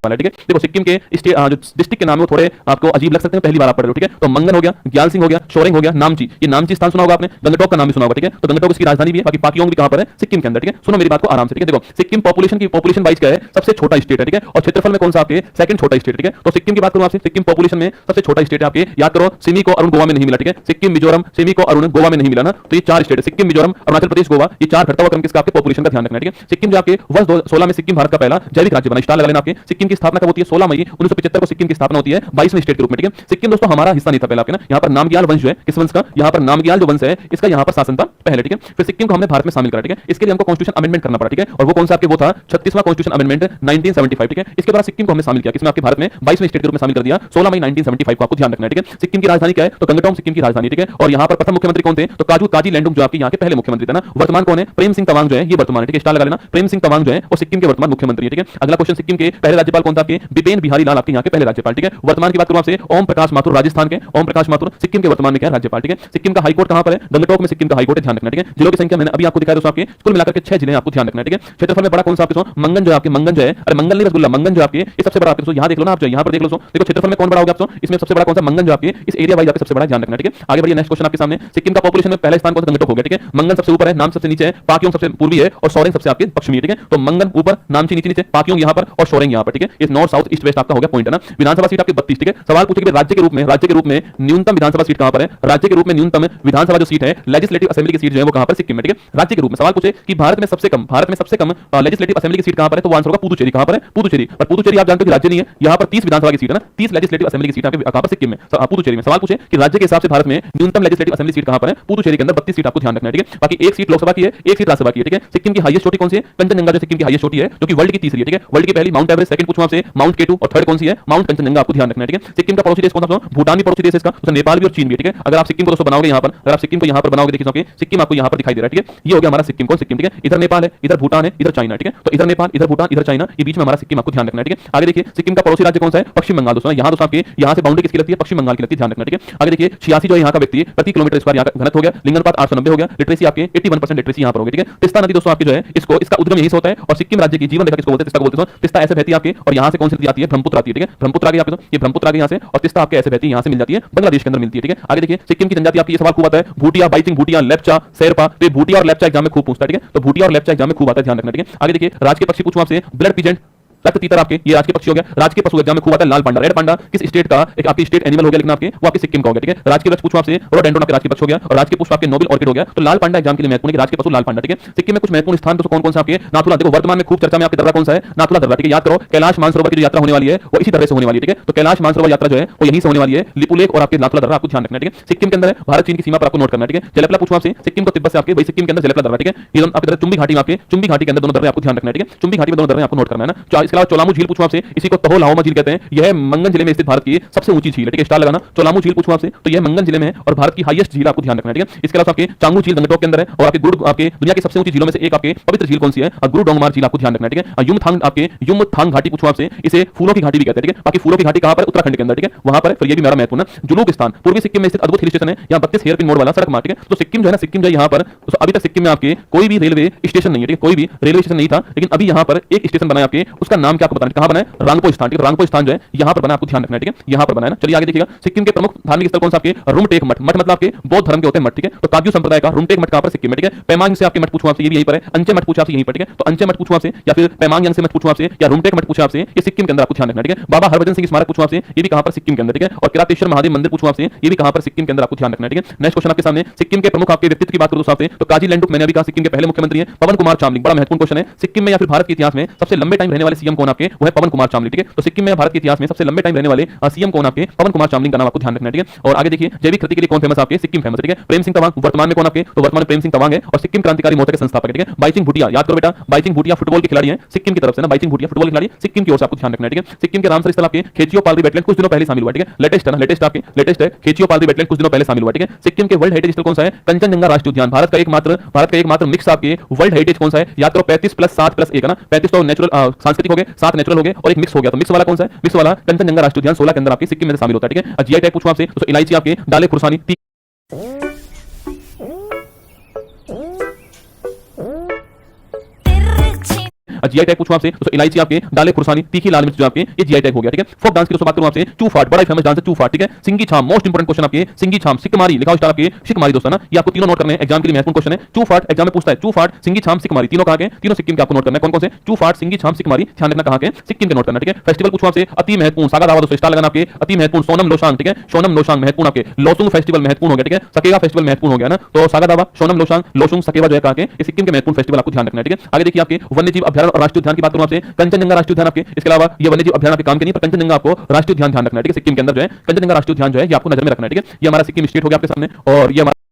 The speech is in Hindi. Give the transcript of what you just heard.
वाला है, ठीक है। देखो सिक्किम के जो डिस्ट्रिक्ट के नाम है वो थोड़े आपको अजीब लग सकते हैं, पहली बार आप पढ़ रहे हो, ठीक है। तो मंगन हो गया, ग्याल सिंह हो गया, शोरेंग हो गया, नामची। ये नामची स्थान सुना होगा आपने, गंगटोक का नाम भी सुना होगा, ठीक है। तो गंगटोक इसकी राजधानी भी है, बाकी पाक्योंग भी कहां पर है, सिक्किम के अंदर, ठीक है। सुनो मेरी बात को आराम से, ठीक है। देखो सिक्किम पॉपुलेशन वाइज क्या है, सबसे छोटा स्टेट है, ठीक है। और क्षेत्रफल में कौन सा आपके सेकंड छोटा स्टेट, ठीक है। तो सिक्किम की बात करूं आपसे, सिक्किम पॉपुलेशन में सबसे छोटा स्टेट है आपके, याद करो सिमी को अरुण गोवा में नहीं मिला, ठीक है। सिक्किम, मिजोरम, सिमी को अरुण गोवा में नहीं मिला ना, तो ये चार स्टेट है, सिक्किम, मिजोरम, अरुणाचल प्रदेश, गोवा, ये चार घटता हुआ क्रम किसका आपके पॉपुलेशन का ध्यान रखना है, ठीक है। सिक्किम जो आपके वर्ष 2016 में सिक्किम भारत का पहला जैविक राज्य बना, स्टार लगा लेना आपके। सिक्किम की स्थापना कब होती है, 16 मई 1975 को सिक्किम की स्थापना होती है 22वें स्टेट के रूप में, ठीक है। सिक्किम दोस्तों हमारा हिस्सा नहीं था पहले आपके ना, यहाँ पर नामग्याल वंश जो है, किस वंश का, यहाँ पर नामग्याल जो वंश है इसका यहाँ पर शासन था पहले, ठीक है। फिर सिक्किम को हमने भारत में शामिल करा, ठीक है। इसके लिए हमको कॉन्स्टिट्यूशन अमेंडमेंट करना पड़ा, ठीक है। और वो कौन सा आपके वो था 36वां कॉन्स्टिट्यूशन अमेंडमेंट 1975, ठीक है। इसके बाद सिक्किम को हमने शामिल किया किसमें, आपके भारत में 22वें स्टेट के रूप में शामिल कर दिया 16 मई 1975 को, आपको ध्यान रखना है, ठीक है। सिक्किम की राजधानी क्या है, तो गंगटोक सिक्किम की राजधानी, ठीक है। और यहाँ पर प्रथम मुख्यमंत्री कौन थे, तो काजी लैंडुंग जो आपके यहाँ के पहले मुख्यमंत्री थे ना। वर्तमान कौन है, प्रेम सिंह तवांग जो है, ये वर्तमान है, ठीक है। स्टार लगा लेना, प्रेम सिंह तवांग जो है वो सिक्किम के वर्तमान मुख्यमंत्री है, ठीक है। अगला क्वेश्चन, सिक्किम के पहले राज्यपाल कौन था आपके, बिपेन बिहारी लाल आपके यहाँ के पहले राज्यपाल, ठीक है। वर्तमान की बात करूं आपसे, ओम प्रकाश माथुर राजस्थान के, ओम प्रकाश माथुर सिक्किम के वर्तमान में क्या राज्यपाल, ठीक है। सिक्किम का हाईकोर्ट कहां पर है, गंगटोक में सिक्किम का हाईकोर्ट है, ध्यान रखना, ठीक है। जिलों की संख्या मैंने अभी आपको दिखाया दोस्तों, आपके कुल मिलाकर के 6 जिले आपको ध्यान रखना है, ठीक है। क्षेत्रफल में बड़ा कौन सा आपके मंगन जो है, आपके मंगन जो है, अरे मंगल नहीं रसगुल्ला, मंगन जो आपके ये सबसे बड़ा आपके यहाँ देख लो ना आप, जो यहाँ पर देख लो, देखो क्षेत्रफल में कौन बड़ा होगा आपको, इसमें सबसे बड़ा कौन सा, मंगन जो आपके इस एरिया वाइज आपके सबसे बड़ा, ध्यान रखना, ठीक है। आगे बढ़िए, नेक्स्ट क्वेश्चन आपके सामने, सिक्किम का पॉपुलेशन में पहला स्थान कौन सा, गंगटोक हो गया, ठीक है। मंगन सबसे ऊपर है, नाम सबसे नीचे है, पाक्योंग सबसे पूर्वी है और शोरेंग सबसे आपके पश्चिमी है, ठीक है। तो मंगन ऊपर, नामची नीचे, पाक्योंग यहाँ पर और शोरेंग यहाँ पर, ठीक है। ये नॉर्थ साउथ ईस्ट वेस्ट आपका हो गया पॉइंट है ना। विधानसभा सीट आपकी 32, ठीक है। सवाल पूछे कि राज्य के रूप में न्यूनतम विधानसभा सीट कहां पर है, राज्य के रूप में न्यूनतम विधानसभा जो सीट है, लेजिस्लेटिव असेंबली की सीट जो है वो कहां पर, सिक्किम में, ठीक है। राज्य के रूप में सवाल पूछे कि भारत में सबसे कम लेजिस्लेटिव असेंबली की सीट कहां पर है, तो वो आंसर होगा पुदुचेरी, कहां पर है, पुदुचेरी। पर पुदुचेरी आप जानते हो कि राज्य नहीं है, यहां पर 30 विधानसभा की सीट है ना, 30 लेजिस्लेटिव असेंबली की सीट आपके कहां पर, सिक्किम में, पुदुचेरी में। सवाल पूछे कि राज्य के हिसाब से भारत में न्यूनतम लेजिस्लेटिव असेंबली सीट कहां पर है, पुदुचेरी के अंदर 32 सीट आपको ध्यान रखना है, ठीक है। बाकी एक सीट लोकसभा की है, एक सीट राज्यसभा की है, ठीक है। सिक्किम की हाईएस्ट चोटी कौन सी है, कंचनजंगा जो सिक्किम की हाईएस्ट चोटी है, जो कि वर्ल्ड की तीसरी है, ठीक है। वर्ल्ड की पहली माउंट एवरेस्ट, सेकंड पूछूं आपसे माउंट केटू, और थर्ड कौन सी है, माउंट कंचनजंगा, आपको ध्यान रखना है, ठीक है। सिक्किम का पड़ोसी देश कौन सा, भूटान भी पड़ोसी देश है इसका, तो नेपाल भी और चीन भी, ठीक है। अगर आप सिक्किम को दोस्तों बनाओगे यहाँ पर, अगर आप सिक्किम को यहाँ पर बनाओगे, देखिए सिक्किम आपको यहाँ पर दिखाई दे रहा है, ठीक है। ये हो गया हमारा सिक्किम, कौन सिक्किम, ठीक है। इधर नेपाल है, इधर भूटान है, इधर चाइना, ठीक है। तो इधर नेपाल, इधर भूटान, इधर चाइना, ये बीच में हमारा सिक्किम, आपको ध्यान रखना है, ठीक है। आगे देखिए सिक्किम का पड़ोसी राज्य कौन सा है, पश्चिम बंगाल दोस्तों। यहाँ दोस्तों आपके यहाँ से बाउंड्री किसकी लगती है, पश्चिम बंगाल की लगती है, ध्यान रखना, ठीक है। आगे देखिए 86 जो यहाँ का व्यक्ति प्रति किलोमीटर स्क्वायर यहाँ का घनत्व हो गया, लिंगानुपात 890 हो गया, लिटरेसी आपके 81% लिटरेसी यहाँ पर हो गई, ठीक है। तिस्ता नदी दोस्तों आपकी जो है इसका उद्गम यहीं से होता है, और सिक्किम राज्य की जीवन रेखा किसको बोलते हैं, तिस्ता को बोलते हैं। तिस्ता ऐसे बहती है आपके, और यहाँ से कौन सी नदी आती है, ब्रह्मपुत्र आती है, ठीक है। ब्रह्मपुत्र आगे आपके, ये ब्रह्मपुत्र आगे यहाँ से, और तिस्ता आपके ऐसे बहती है, यहाँ से मिल जाती है, बांग्लादेश के अंदर मिलती है, ठीक है। आगे देखिए सिक्किम की जनजाति आपकी, ये सवाल खूब आता है, भूटिया, बाइचिंग, भूटिया, लेप्चा, शेरपा, तो भूटिया और लेप्चा एग्जाम में खूब पूछता है, ठीक है। तो भूटिया और लेप्चा एग्जाम में खूब आता है, ध्यान रखना, ठीक है। आगे देखिए राजकीय पक्षी पूछूं आपसे, ब्लड पिजेंट, रक्त तीतर आपके, ये राजकीय पक्षी हो गया। राजकीय पशु एग्जाम में खूब आता है, लाल पांडा, रेड पांडा किस स्टेट का एक आपकी स्टेट एनिमल हो गया, लेकिन आपके वो आपके सिक्किम का हो गया, ठीक है। राजकीय वृक्ष पूछूं आपसे, रोडोडेंड्रॉन आपके राजकीय पक्ष हो गया, और राजकीय पुष्प आपके नोबेल ऑर्किड हो गया। तो लाल पांडा एग्जाम के लिए महत्वपूर्ण है, राजकीय पशु लाल पांडा, ठीक है। सिक्किम में कुछ महत्वपूर्ण स्थान तो कौन-कौन से आपके, नाथुला, देखो वर्तमान में खूब चर्चा में आपके दर्रा कौन सा है, नाथुला दर्रा, ठीक है। याद करो कैलाश मानसरोवर की जो यात्रा होने वाली है वो इसी दर्रे से होने वाली है, ठीक है। तो कैलाश मानसरोवर यात्रा जो है वो यहीं से होने वाली है, लिपुलेख और आपके नाथुला दर्रा, आपको ध्यान रखना है, ठीक है। सिक्किम के अंदर भारत चीन की सीमा पर आपको नोट करना है, ठीक है। जलेपला पूछूं आपसे, सिक्किम को तिब्बत से आपके, भाई सिक्किम के अंदर जलेपला दर्रा, ठीक है। ये आपके चुंबी घाटी में आपके, चुंबी घाटी के अंदर दोनों दर्रे आपको ध्यान रखना है, ठीक है। चुंबी घाटी में दोनों दर्रे आपको नोट करना है ना। इसके अलावा चोलामू झील पूछूं आपसे, इसी को तहो लाओमा झील कहते हैं, यह मंगन जिले में स्थित भारत की सबसे ऊंची झील है, ठीक है। स्टार लगाना, चोलामू झील पूछूं आपसे, तो यह मंगन जिले में है और भारत की हाईएस्ट झील, आपको ध्यान रखना है, ठीक है। इसके अलावा आपके चांगू झील गंगटोक के अंदर है, और आपके गुरु आपके दुनिया की सबसे ऊंची झीलों में से एक आपके पवित्र झील कौन सी है, गुरु डोंगमार झील, आपको ध्यान रखना है, ठीक है। युमथांग घाटी पूछूं आपसे, इसे फूलों की घाटी भी कहते हैं, ठीक है। बाकी फूलों की घाटी कहां पर, उत्तराखंड के अंदर, ठीक है, वहां पर। फिर ये भी मेरा महत्वपूर्ण जुलूकिस्तान, पूर्वी सिक्किम में स्थित अद्भुत हिल स्टेशन है, यहाँ 32 हेयर पिन मोड़ वाला सड़क मार्ग, ठीक है। तो सिक्किम जो है ना, सिक्किम जो यहाँ पर अभी तक सिक्किम में आपके कोई भी रेलवे स्टेशन नहीं है, ठीक है। कोई भी रेलवे स्टेशन नहीं था, लेकिन अभी यहाँ पर एक स्टेशन बना है आपके, उसका नाम क्या आपको बताना, कहां बना है, रांगपो स्थान, ठीक है। रांगपो स्थान जो है यहाँ पर बना, आपको ध्यान रखना है, ठीक है। यहाँ पर बना है ना। चलिए आगे देखिएगा, सिक्किम के प्रमुख धार्मिक स्थल कौन सा आपके, रुमटेक मठ, मठ मतलब आपके बौद्ध धर्म के होते हैं मठ, ठीक है। तो काग्यू संप्रदाय का रुमटेक मठ कहां पर, सिक्किम में, ठीक है। पेमांग से आपके मठ पूछूं आपसे, ये भी यहीं पर है। अंचे मठ पूछा आपसे, यहीं पर, ठीक है। तो अंचे मठ पूछूं आपसे, या फिर पेमांग से मठ पूछूं आपसे, या रुमटेक मठ पूछा आपसे, ये सिक्किम के अंदर, आपको ध्यान रखना है, ठीक है। बाबा हरभजन सिंह स्मारक पूछूं आपसे, ये भी कहां पर, सिक्किम के अंदर, ठीक है। और किरातेश्वर महादेव मंदिर पूछूं आपसे, ये भी कहां पर, सिक्किम के अंदर, आपको ध्यान रखना है, ठीक है। नेक्स्ट क्वेश्चन आपके सामने, सिक्किम के प्रमुख आपके व्यक्तित्व की बात करूं दोस्तों आपसे, तो काजी लैंडुक, मैंने अभी कहा सिक्किम के पहले मुख्यमंत्री हैं पवन कुमार चामलिंग, बड़ा महत्वपूर्ण क्वेश्चन है। सिक्किम में या फिर भारत के इतिहास में सबसे लंबे टाइम रहने वाले सीएम कौन आपके, वो है पवन कुमार चामलिंग, ठीक है। तो सिक्किम में भारत के इतिहास में सबसे लंबे टाइम रहने वाले सीएम कौन आपके, पवन कुमार चामलिंग का नाम, आपको ध्यान रखना है, ठीक है। और आगे देखिए जैविक खेती के लिए कौन फेमस आपके, सिक्किम फेमस, ठीक है। प्रेम सिंह तवांग वर्तमान में कौन आपके, तो वर्तमान में प्रेम सिंह तवांग है, और सिक्किम क्रांतिकारी मोर्चा के संस्थापक है, ठीक है। बाइचिंग भूटिया, याद करो बेटा, बाइचिंग भूटिया फुटबॉल के खिलाड़ी हैं सिक्किम की तरफ से ना, बाइचिंग भूटिया फुटबॉल के खिलाड़ी सिक्किम की ओर से, आपको ध्यान रखना है, ठीक है। सिक्किम के रामसर स्थल आपके खेचियो पालरी वेटलैंड कुछ दिनों पहले शामिल हुआ, ठीक है। लेटेस्ट है ना, लेटेस्ट है खेचियो पालरी वेटलैंड कुछ दिनों पहले शामिल हुआ, ठीक है। सिक्किम के वर्ल्ड हेरिटेज स्थल कौन सा है, कंचनजंगा राष्ट्रीय उद्यान, भारत का एकमात्र मिक्स आपके वर्ल्ड हेरिटेज कौन सा है, याद करो 35 + 7 + 1 है ना, 35 तो नेचुरल सांस्कृतिक हो गए, 7 नेचुरल हो गए, और एक मिक्स हो गया। तो मिक्स वाला कौन सा है, मिक्स वाला कंचनजंगा राष्ट्रीय उद्यान 16 के अंदर आपके सिक्किम में शामिल होता है, ठीक है। जीआई टैग पूछूं आपसे, तो इलायची आपके डाले खुरसानी, जीआई टैग पूछूं आपसे तो इलायची आपके, डाले खुरसानी, तीखी लाल मिर्च जो आपके, ये जीआई टैग हो गया, ठीक है। फोक डांस की दोस्तों बात करूं आपसे, चूफाट, बड़ा फेमस डांस है चूफाट, ठीक है। सिंगी छाम, मोस्ट इंपोर्टेंट क्वेश्चन आपके, सिंगी छाम, सिकमारी, लिखा स्टार आपके शिकमारी दोस्तों ना, ये आपको तीनों नोट करने हैं, एग्जाम के लिए महत्वपूर्ण क्वेश्चन है। चूफाट एग्जाम में पूछता है, चूफाट, सिंगी छाम, सिकमारी, तीनों कहां के, तीनों सिक्किम के आपको नोट करना है। कौन कौन से, चूफाट, सिंगी छाम, सिकमारी, ध्यान रखना कहां के, सिक्किम के नोट करना, ठीक है। फेस्टिवल पूछूं आपसे, अति महत्वपूर्ण, सागा दावा दोस्तों, स्टार लगाना आपके, अति महत्वपूर्ण, सोनम लोशांग, ठीक है। सोनम लोशांग महत्वपूर्ण आपके, लोसुंग फेस्टिवल महत्वपूर्ण हो गया, ठीक है। सकेगा फेस्टिवल महत्वपूर्ण हो गया ना, तो सागा दावा, सोनम लोशांग, लोसुंग, सकेवा जो है कहां के, ये सिक्किम के महत्वपूर्ण फेस्टिवल आपको ध्यान रखना है, ठीक है। आगे देखिए आपके वन्यजीव अभ्यारण्य और राष्ट्रीय उद्यान की बात करूं आपसे, कंचनजंगा राष्ट्रीय उद्यान आपके, इसके अलावा ये वन्यजीव अभ्यारण्य आपके काम के नहीं, पर कंचनजंगा आपको राष्ट्रीय उद्यान ध्यान रखना है, ठीक है। सिक्किम के अंदर जो है कंचनजंगा राष्ट्रीय उद्यान जो है ये आपको नजर में रखना है, ठीक है। ये हमारा सिक्किम स्टेट हो गया आपके सामने, और ये हमारा